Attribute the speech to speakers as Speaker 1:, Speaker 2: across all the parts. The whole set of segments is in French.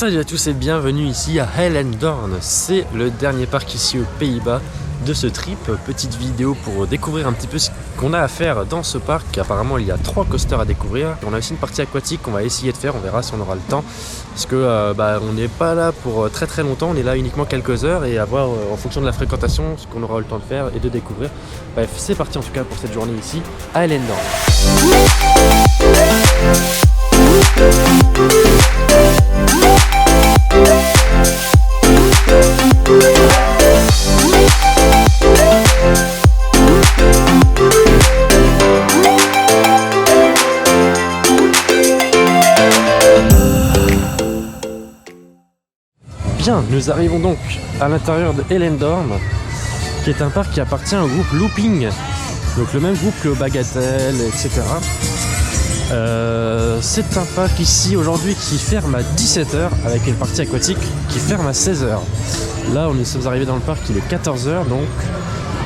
Speaker 1: Salut à tous et bienvenue ici à Hellendoorn. C'est le dernier parc ici aux Pays-Bas de ce trip. Petite vidéo pour découvrir un petit peu ce qu'on a à faire dans ce parc. Apparemment il y a 3 coasters à découvrir. On a aussi une partie aquatique qu'on va essayer de faire, on verra si on aura le temps. Parce que on n'est pas là pour très très longtemps, on est là uniquement quelques heures et à voir en fonction de la fréquentation ce qu'on aura le temps de faire et de découvrir. Bref, c'est parti en tout cas pour cette journée ici à Hellendoorn. Bien, nous arrivons donc à l'intérieur de Hellendoorn, qui est un parc qui appartient au groupe Looping, donc le même groupe que Bagatelle, etc. C'est un parc ici aujourd'hui qui ferme à 17h avec une partie aquatique qui ferme à 16h. Là, nous sommes arrivés dans le parc, il est 14h, donc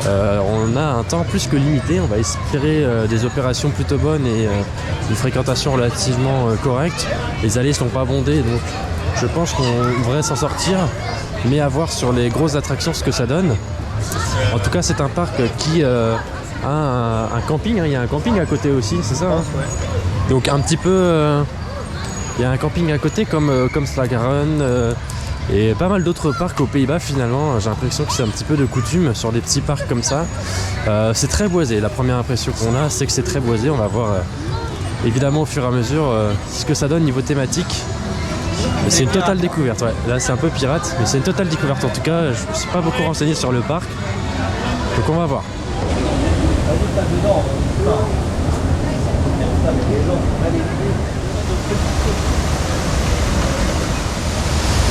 Speaker 1: on a un temps plus que limité. On va espérer des opérations plutôt bonnes et une fréquentation relativement correcte. Les allées sont pas bondées, donc je pense qu'on devrait s'en sortir, mais à voir sur les grosses attractions ce que ça donne. En tout cas, c'est un parc qui a un camping, hein. Il y a un camping à côté aussi, c'est ça, hein. Donc un petit peu, il y a un camping à côté comme Slagharen et pas mal d'autres parcs aux Pays-Bas finalement. J'ai l'impression que c'est un petit peu de coutume sur des petits parcs comme ça. C'est très boisé, la première impression qu'on a c'est que c'est très boisé. On va voir évidemment au fur et à mesure ce que ça donne niveau thématique. C'est une totale découverte, ouais. Là c'est un peu pirate, mais c'est une totale découverte en tout cas. Je me suis pas beaucoup renseigné sur le parc, donc on va voir.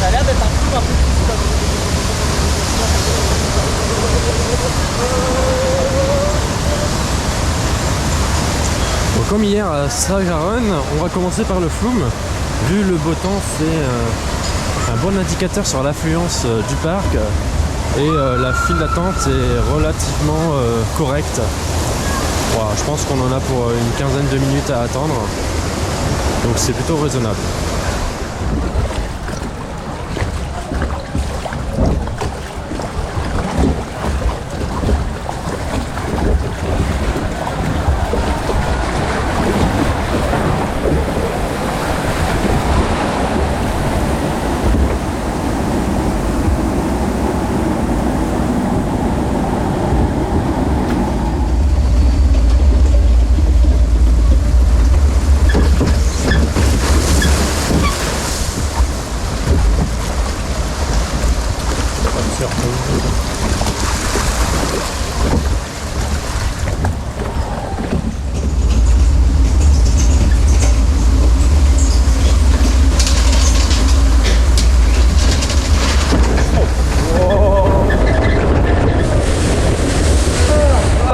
Speaker 2: Ça a l'air d'être un peu
Speaker 1: Bon, comme hier à Slagharen, on va commencer par le Flume. Vu le beau temps, c'est un bon indicateur sur l'affluence du parc et la file d'attente est relativement correcte. Voilà, je pense qu'on en a pour une quinzaine de minutes à attendre, donc c'est plutôt raisonnable.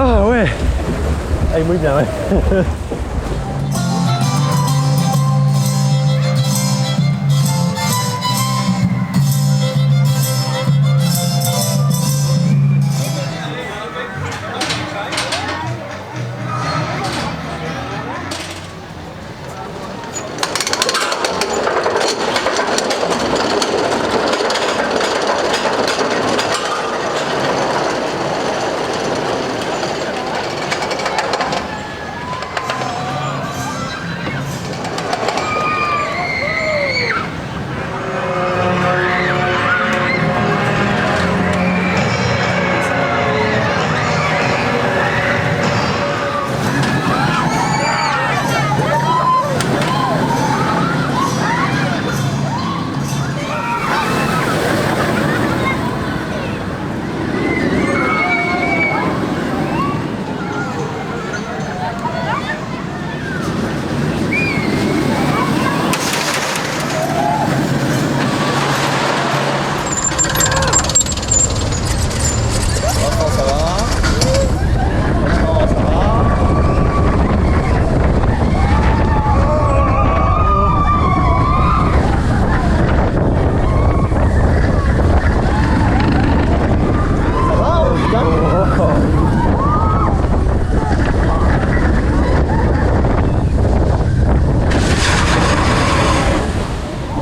Speaker 1: Ah ouais, ah, il mouille bien, ouais.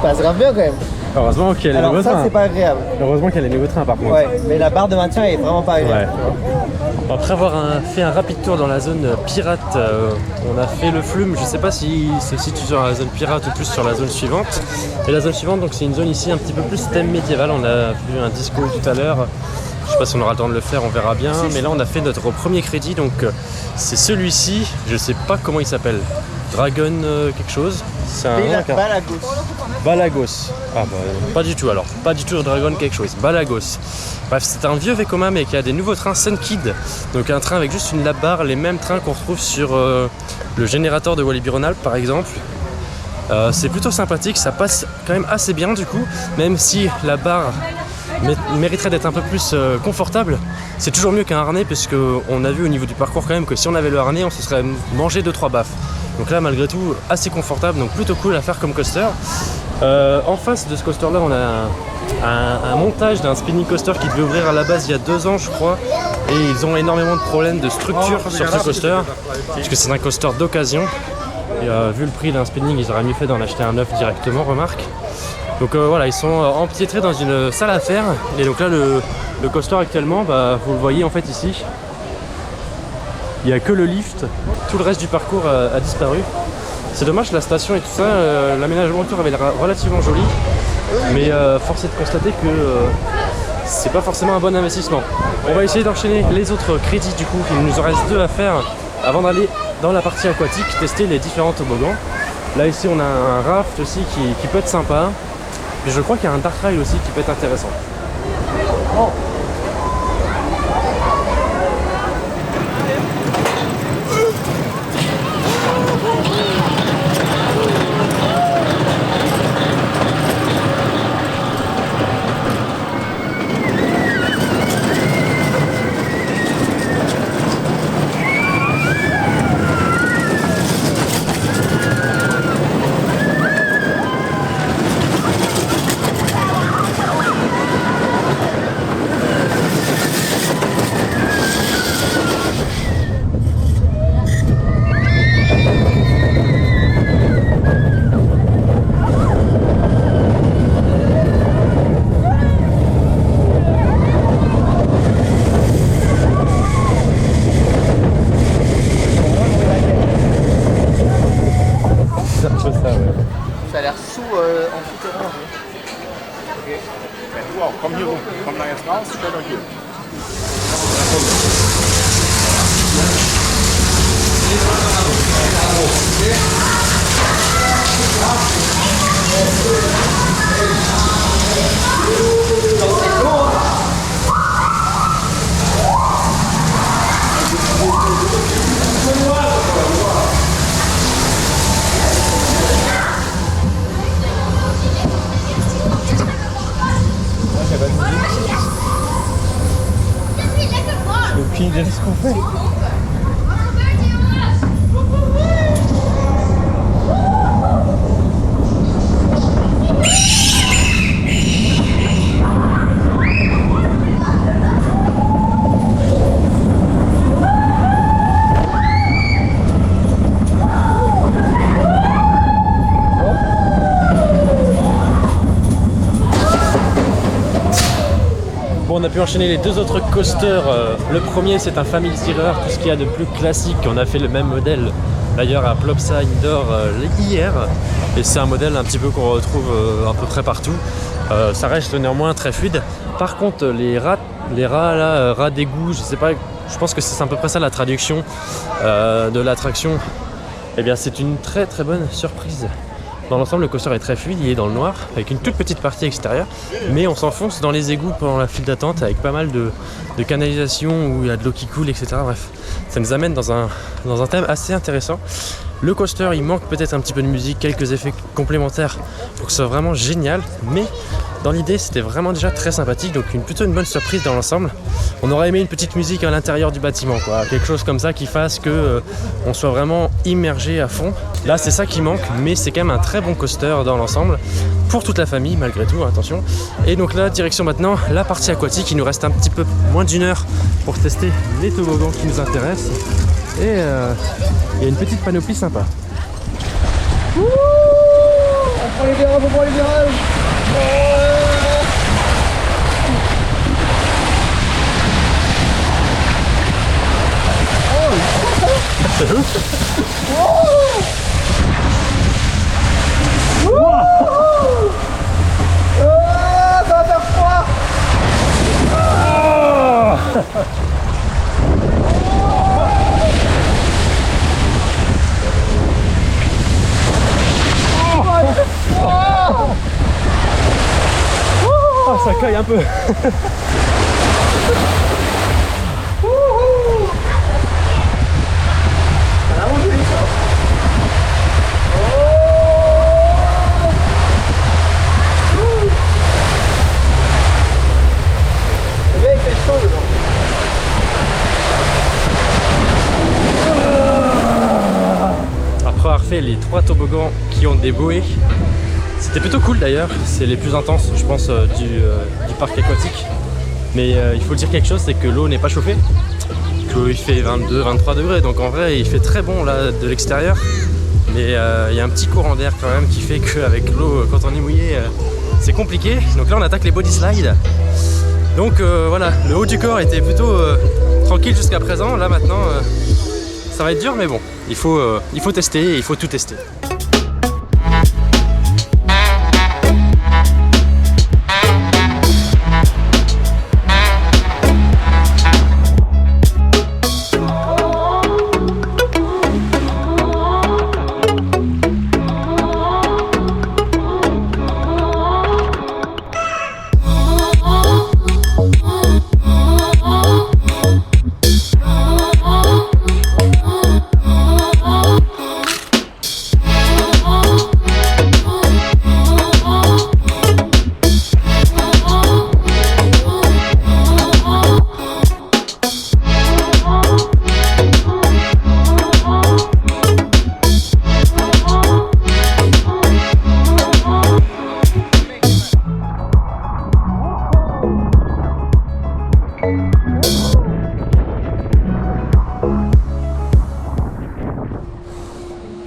Speaker 2: passe grave bien quand même.
Speaker 1: Heureusement qu'il y a les
Speaker 2: Alors
Speaker 1: nouveaux
Speaker 2: ça,
Speaker 1: trains.
Speaker 2: c'est pas agréable.
Speaker 1: Heureusement qu'il y a les nouveaux trains par contre.
Speaker 2: Ouais, mais la barre de maintien est vraiment pas agréable.
Speaker 1: Ouais. Après avoir fait un rapide tour dans la zone pirate, on a fait le flume. Je sais pas si se situe sur la zone pirate ou plus sur la zone suivante. Et la zone suivante, donc c'est une zone ici un petit peu plus thème médiéval. On a vu un disco tout à l'heure. Je sais pas si on aura le temps de le faire, on verra bien. Mais là, on a fait notre premier crédit, donc c'est celui-ci. Je sais pas comment il s'appelle. Dragon quelque chose. C'est un
Speaker 2: Balagos.
Speaker 1: Balagos. Ah bah pas du tout alors. Pas du tout Dragon quelque chose. Balagos. Bref, c'est un vieux Vekoma mais qui a des nouveaux trains Sunkid. Donc un train avec juste une lap-bar, les mêmes trains qu'on retrouve sur le générateur de Walibi Rhône-Alpes par exemple. C'est plutôt sympathique, ça passe quand même assez bien du coup, même si la barre mériterait d'être un peu plus confortable. C'est toujours mieux qu'un harnais puisque on a vu au niveau du parcours quand même que si on avait le harnais on se serait mangé 2-3 baffes. Donc là malgré tout assez confortable, donc plutôt cool à faire comme coaster. En face de ce coaster là on a un montage d'un spinning coaster qui devait ouvrir à la base il y a 2 ans je crois, et ils ont énormément de problèmes de structure sur ce coaster puisque c'est un coaster d'occasion et vu le prix d'un spinning ils auraient mieux fait d'en acheter un neuf directement, remarque. Donc voilà, ils sont empiétrés dans une salle à faire et donc là le coaster actuellement, vous le voyez en fait ici, il n'y a que le lift, tout le reste du parcours a disparu. C'est dommage, la station et tout ça, l'aménagement autour avait l'air relativement joli, mais force est de constater que c'est pas forcément un bon investissement. On va essayer d'enchaîner les autres crédits du coup, il nous en reste 2 à faire avant d'aller dans la partie aquatique, tester les différents toboggans. Là ici on a un raft aussi qui peut être sympa, puis je crois qu'il y a un dark ride aussi qui peut être intéressant. Oh.
Speaker 2: Ça a l'air sous en souterrain.
Speaker 3: Okay. Wenn du auch, komm hier rum. Komm da jetzt raus, stellt euch hier.
Speaker 2: Aucune idée de ce qu'on fait.
Speaker 1: Bon, on a pu enchaîner les 2 autres coasters. Le premier c'est un Family Tireur, tout ce qu'il y a de plus classique. On a fait le même modèle d'ailleurs à Plopsa Indoor hier. Et c'est un modèle un petit peu qu'on retrouve à peu près partout. Ça reste néanmoins très fluide. Par contre les rats là, rats d'égout, je sais pas, je pense que c'est à peu près ça la traduction de l'attraction. Eh bien c'est une très très bonne surprise. Dans l'ensemble, le coaster est très fluide, il est dans le noir, avec une toute petite partie extérieure, mais on s'enfonce dans les égouts pendant la file d'attente, avec pas mal de canalisations où il y a de l'eau qui coule, etc. Bref, ça nous amène dans un thème assez intéressant. Le coaster, il manque peut-être un petit peu de musique, quelques effets complémentaires pour que ce soit vraiment génial, mais dans l'idée, c'était vraiment déjà très sympathique, donc plutôt une bonne surprise dans l'ensemble. On aurait aimé une petite musique à l'intérieur du bâtiment, quoi, quelque chose comme ça qui fasse que on soit vraiment immergé à fond. Là, c'est ça qui manque, mais c'est quand même un très bon coaster dans l'ensemble pour toute la famille, malgré tout, attention. Et donc là, direction maintenant la partie aquatique. Il nous reste un petit peu moins d'1 heure pour tester les toboggans qui nous intéressent. Et il y a une petite panoplie sympa.
Speaker 2: On prend les virages, on prend les virages. Ça va faire froid.
Speaker 1: Oh, ça caille un peu. Après avoir fait les 3 toboggans qui ont des bouées, c'était plutôt cool d'ailleurs, c'est les plus intenses je pense du parc aquatique. Mais il faut dire quelque chose, c'est que l'eau n'est pas chauffée, qu'il fait 22-23 degrés, donc en vrai il fait très bon là de l'extérieur. Mais il y a un petit courant d'air quand même qui fait qu'avec l'eau, quand on est mouillé, c'est compliqué. Donc là on attaque les body slides. Donc voilà, le haut du corps était plutôt tranquille jusqu'à présent. Là maintenant ça va être dur, mais bon, il faut tester, il faut tout tester.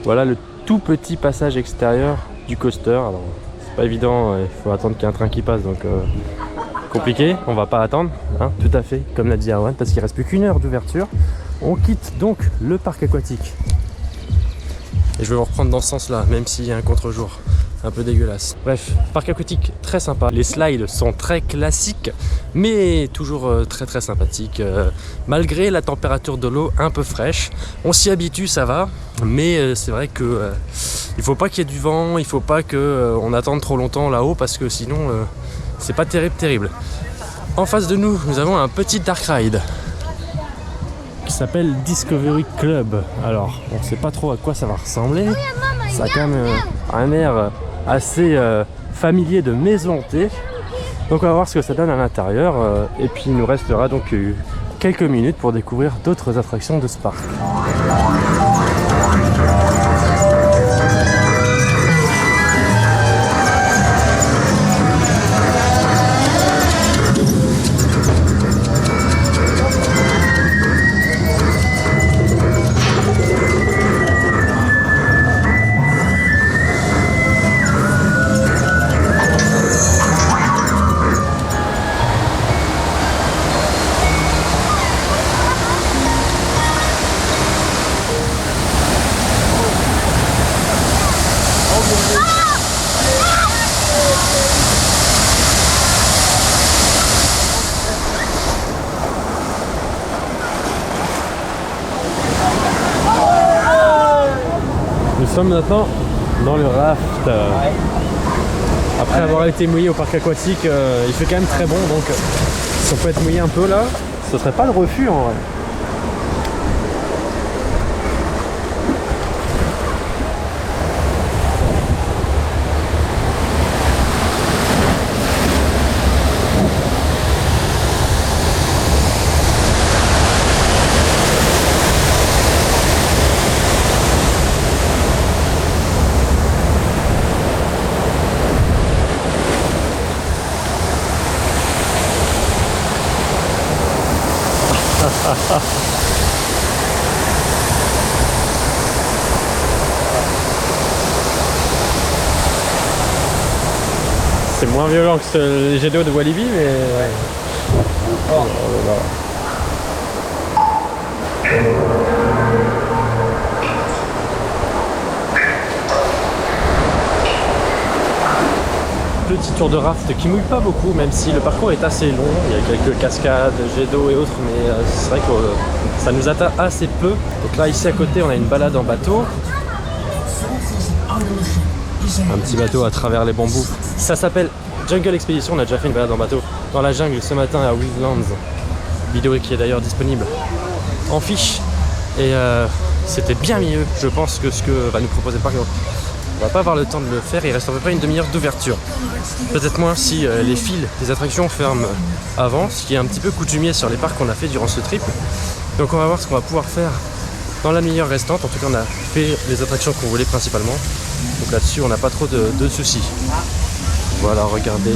Speaker 1: Voilà le tout petit passage extérieur du coaster. Alors c'est pas évident, il faut attendre qu'il y ait un train qui passe, donc compliqué, on va pas attendre, hein, tout à fait, comme l'a dit Erwan, parce qu'il reste plus qu'1 heure d'ouverture. On quitte donc le parc aquatique. Et je vais vous reprendre dans ce sens-là, même s'il y a un contre-jour un peu dégueulasse. Bref, parc aquatique très sympa. Les slides sont très classiques, mais toujours très sympathiques. Malgré la température de l'eau un peu fraîche, on s'y habitue, ça va. Mais c'est vrai que il faut pas qu'il y ait du vent, il faut pas que on attende trop longtemps là-haut, parce que sinon c'est pas terrible. En face de nous, nous avons un petit dark ride qui s'appelle Discovery Club. Alors, on sait pas trop à quoi ça va ressembler. Ça a quand même un air assez familier de maison hantée. Donc on va voir ce que ça donne à l'intérieur. Et puis il nous restera donc quelques minutes pour découvrir d'autres attractions de ce parc. Nous sommes maintenant dans le raft. Après avoir été mouillé au parc aquatique, il fait quand même très bon, donc si on peut être mouillé un peu là, ce serait pas le refus en vrai. C'est moins violent que les jets d'eau de Walibi, mais ouais. Oh là là. Petit tour de raft qui mouille pas beaucoup, même si le parcours est assez long. Il y a quelques cascades, jets d'eau et autres, mais c'est vrai que ça nous atteint assez peu. Donc là, ici à côté, on a une balade en bateau. Un petit bateau à travers les bambous. Ça s'appelle Jungle Expedition. On a déjà fait une balade en bateau dans la jungle ce matin à Wildlands. Vidéo qui est d'ailleurs disponible en fiche. Et c'était bien mieux, je pense, que ce que va nous proposer le parc. On va pas avoir le temps de le faire, il reste à peu près une demi-heure d'ouverture. Peut-être moins si les fils des attractions ferment avant, ce qui est un petit peu coutumier sur les parcs qu'on a fait durant ce trip. Donc on va voir ce qu'on va pouvoir faire dans la demi-heure restante. En tout cas, on a fait les attractions qu'on voulait principalement. Donc là-dessus, on n'a pas trop de soucis. Voilà, regardez.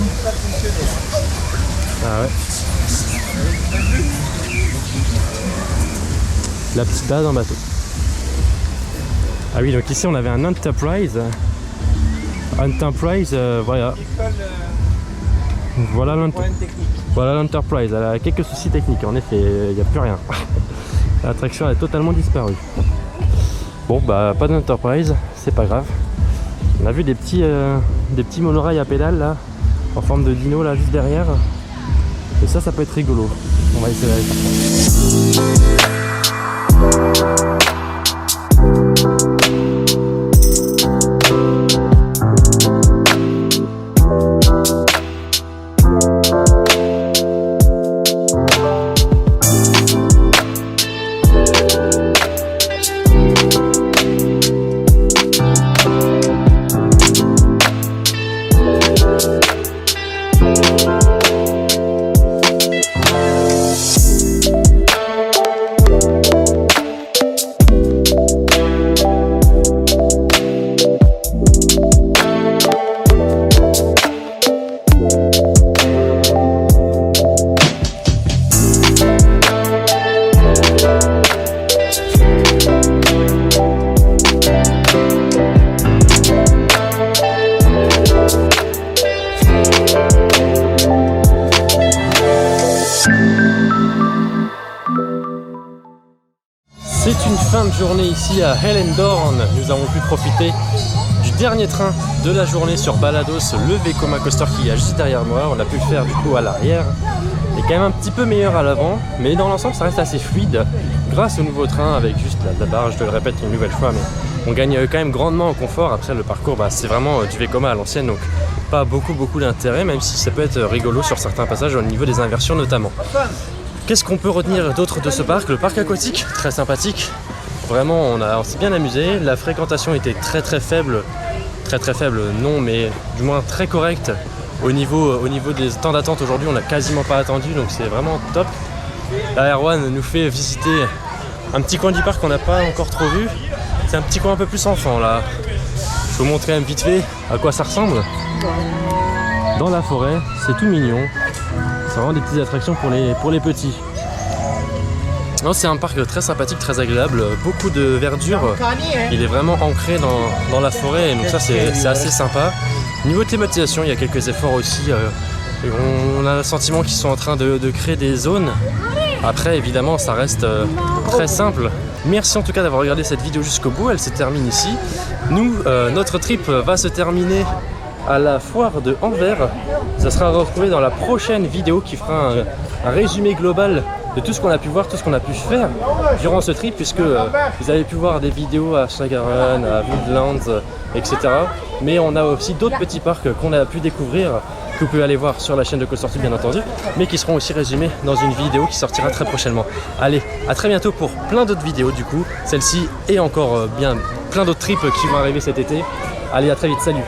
Speaker 1: Ah ouais. La petite balade en bateau. Ah oui, donc ici on avait un Enterprise. Voilà. Voilà l'Enterprise. Elle a quelques soucis techniques, en effet, il n'y a plus rien. L'attraction a totalement disparu. Bon, bah pas d'Enterprise, c'est pas grave. On a vu des petits monorails à pédales là, en forme de dino là juste derrière. Et ça peut être rigolo. On va essayer. C'est une fin de journée ici à Hellendoorn. Nous avons pu profiter du dernier train de la journée sur Balados, le Vekoma Coaster qui est juste derrière moi. On a pu le faire du coup à l'arrière. Il est quand même un petit peu meilleur à l'avant, mais dans l'ensemble ça reste assez fluide grâce au nouveau train avec juste la barre, je te le répète une nouvelle fois, mais on gagne quand même grandement en confort. Après le parcours, c'est vraiment du Vekoma à l'ancienne, donc pas beaucoup d'intérêt, même si ça peut être rigolo sur certains passages au niveau des inversions notamment. Qu'est-ce qu'on peut retenir d'autre de ce parc? Le parc aquatique, très sympathique. Vraiment, on s'est bien amusé. La fréquentation était très faible. Très faible, non, mais du moins très correcte. Au niveau des temps d'attente aujourd'hui, on n'a quasiment pas attendu, donc c'est vraiment top. La Erwan nous fait visiter un petit coin du parc qu'on n'a pas encore trop vu. C'est un petit coin un peu plus enfant là. Je vous montre quand même vite fait à quoi ça ressemble. Dans la forêt, c'est tout mignon. C'est vraiment des petites attractions pour les petits. C'est un parc très sympathique, très agréable, beaucoup de verdure. Il est vraiment ancré dans la forêt, et donc ça c'est assez sympa. Niveau thématisation, il y a quelques efforts aussi. On a le sentiment qu'ils sont en train de créer des zones. Après évidemment ça reste très simple. Merci en tout cas d'avoir regardé cette vidéo jusqu'au bout, elle se termine ici. Nous, notre trip va se terminer à la foire de Anvers. Ça sera retrouvé dans la prochaine vidéo qui fera un résumé global de tout ce qu'on a pu voir, tout ce qu'on a pu faire durant ce trip, puisque vous avez pu voir des vidéos à Steigerön, à Wildlands, etc. Mais on a aussi d'autres petits parcs qu'on a pu découvrir, que vous pouvez aller voir sur la chaîne de CoStarTube bien entendu, mais qui seront aussi résumés dans une vidéo qui sortira très prochainement. Allez, à très bientôt pour plein d'autres vidéos du coup, celle-ci et encore bien plein d'autres trips qui vont arriver cet été. Allez, à très vite, salut!